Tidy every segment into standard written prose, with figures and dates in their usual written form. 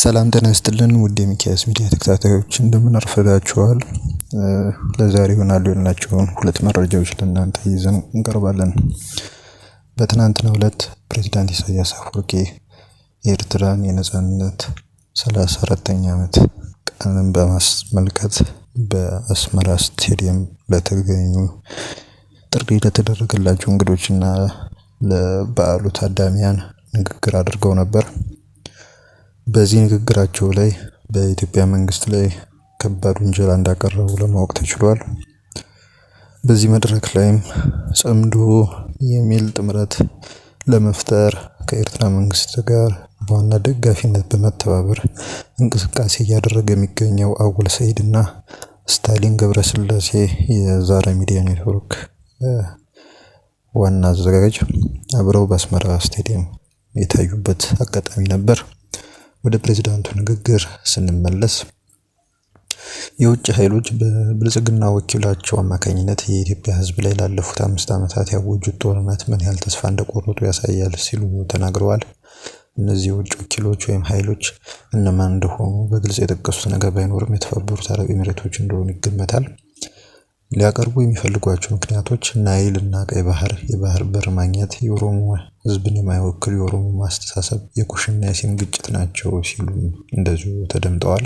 ሰላም ጤና ይስጥልን ውድ የሚኪያስ ሚዲያ ተከታታዮች እንደምን አርፈዳችኋል። ለዛሬ ይሆናሉ ያልናቸውን ሁለት መረጃዎች ለእናንተ ይዘን እንቀርባለን። በትናንትናው ዕለት ፕሬዝዳንት ኢሳያስ አፈወርቂ የኤርትራን የነጻነት 34ኛ ዓመት ቀንን በማስመልከት በአስመራ ስቴዲየም ለተገኙ ጥሪ ለተደረገላቸው እንግዶችና ለበዓሉ ታዳሚያን ንግግር አድርገው ነበር። በዚህ ንግግራቸው ላይ በኢትዮጵያ መንግስት ላይ ከባድ ወንጀል እንዳቀረቡ ለማወቅ ተችሏል። በዚህ መድረክ ላይም ጽምዶ የሚል ጥምረት ለመፍጠር ከኤርትራ መንግስት ጋር በዋና ደጋፊነት በመተባበር እንቅስቃሴ እያደረገ የሚገኘው አወል ሰይድና ስታሊን ገብረስላሴ የዛራ ሚዲያ ኔትወርክ ዋና አዘጋጅ አብረው በአስመራ ስቴዲየም የታዩበት አጋጣሚ ነበር። ወደ ፕሬዝዳንቱ ንግግር ስንመለስ የውጭ ኃይሎች በብልጽግና ወኪላቸው አማካኝነት የኢትዮጵያ ሕዝብ ላይ ላለፉት 5 ዓመታት ያወጁት ጦርነት ምን ያህል ተስፋ እንደቆረጡ ያሳያል ሲሉ ተናግረዋል። እነዚህ የውጭ ወኪሎች ወይም ኃይሎች እነማን እንደሆኑ በግልጽ የጠቀሱት ነገር ባይኖርም የተባበሩት አረብ ኤሚሬቶች እንደሆኑ ይገመታል። ሊያቀርቡ የሚፈልጓቸው ምክንያቶች ናይል እና ቀይ ባህር፣ የባህር በር ማግኘት፣ የኦሮሞ ህዝብን የማይወክል የኦሮሞ ማስተሳሰብ፣ የኩሽና የሲን ግጭት ናቸው ሲሉ እንደዚሁ ተደምጠዋል።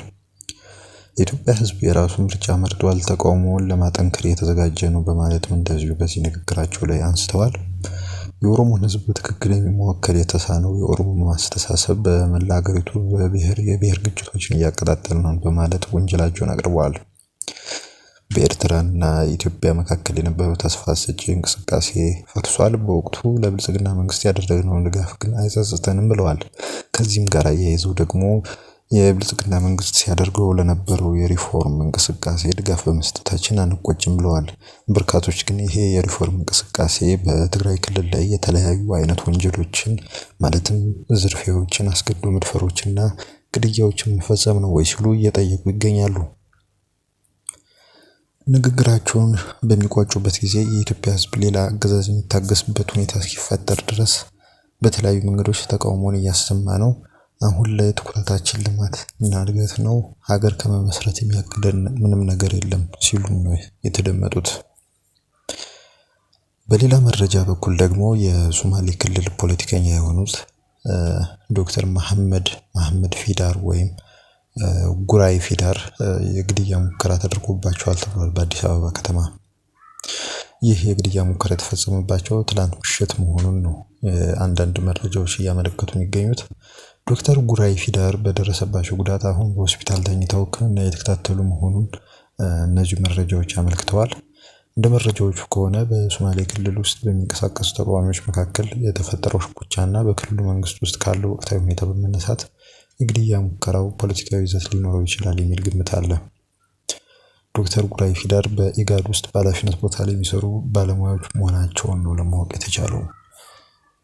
የኢትዮጵያ ህዝብ የራሱን ምርጫ መርጧል፣ ተቃውሞውን ለማጠንከር የተዘጋጀ ነው በማለትም እንደዚሁ በዚህ ንግግራቸው ላይ አንስተዋል። የኦሮሞን ህዝብ በትክክል የሚወክል የተሳነው የኦሮሞ ማስተሳሰብ በመላ ሀገሪቱ የብሔር ግጭቶችን እያቀጣጠለ ነው በማለት ወንጀላቸውን አቅርበዋል። በኤርትራና ኢትዮጵያ መካከል የነበረው ተስፋ ሰጪ እንቅስቃሴ ፈርሷል። በወቅቱ ለብልጽግና መንግስት ያደረግነው ድጋፍ ግን አይጸጽተንም ብለዋል። ከዚህም ጋር አያይዘው ደግሞ የብልጽግና መንግስት ሲያደርገው ለነበረው የሪፎርም እንቅስቃሴ ድጋፍ በመስጠታችን አንቆጭም ብለዋል። በርካቶች ግን ይሄ የሪፎርም እንቅስቃሴ በትግራይ ክልል ላይ የተለያዩ አይነት ወንጀሎችን ማለትም ዝርፊያዎችን፣ አስገድዶ መድፈሮችና ግድያዎችን መፈጸም ነው ወይ ሲሉ እየጠየቁ ይገኛሉ። ንግግራቸውን በሚቋጩበት ጊዜ የኢትዮጵያ ህዝብ ሌላ አገዛዝ የሚታገስበት ሁኔታ እስኪፈጠር ድረስ በተለያዩ መንገዶች ተቃውሞን እያሰማ ነው። አሁን ላይ ትኩረታችን ልማት እና እድገት ነው፣ ሀገር ከመመስረት የሚያግደን ምንም ነገር የለም ሲሉ ነው የተደመጡት። በሌላ መረጃ በኩል ደግሞ የሶማሌ ክልል ፖለቲከኛ የሆኑት ዶክተር መሐመድ ፊዳር ወይም ጉራይ ፊዳር የግድያ ሙከራ ተደርጎባቸዋል ተብሏል በአዲስ አበባ ከተማ። ይህ የግድያ ሙከራ የተፈጸመባቸው ትላንት ምሽት መሆኑን ነው አንዳንድ መረጃዎች እያመለከቱ የሚገኙት። ዶክተር ጉራይ ፊዳር በደረሰባቸው ጉዳት አሁን በሆስፒታል ተኝተው ሕክምና የተከታተሉ መሆኑን እነዚህ መረጃዎች አመልክተዋል። እንደ መረጃዎቹ ከሆነ በሶማሌ ክልል ውስጥ በሚንቀሳቀሱ ተቃዋሚዎች መካከል የተፈጠረው ሽኩቻና በክልሉ መንግስት ውስጥ ካለው ወቅታዊ ሁኔታ በመነሳት የግድያ ሙከራው ፖለቲካዊ ይዘት ሊኖረው ይችላል የሚል ግምት አለ። ዶክተር ጉራይ ፊዳር በኢጋድ ውስጥ በኃላፊነት ቦታ ላይ የሚሰሩ ባለሙያዎች መሆናቸውን ነው ለማወቅ የተቻለው።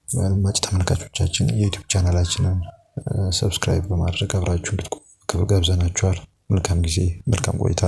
አድማጭ ተመልካቾቻችን የዩቲዩብ ቻናላችንን ሰብስክራይብ በማድረግ አብራችሁ እንድትቆዩ ጋብዘናችኋል። መልካም ጊዜ፣ መልካም ቆይታ።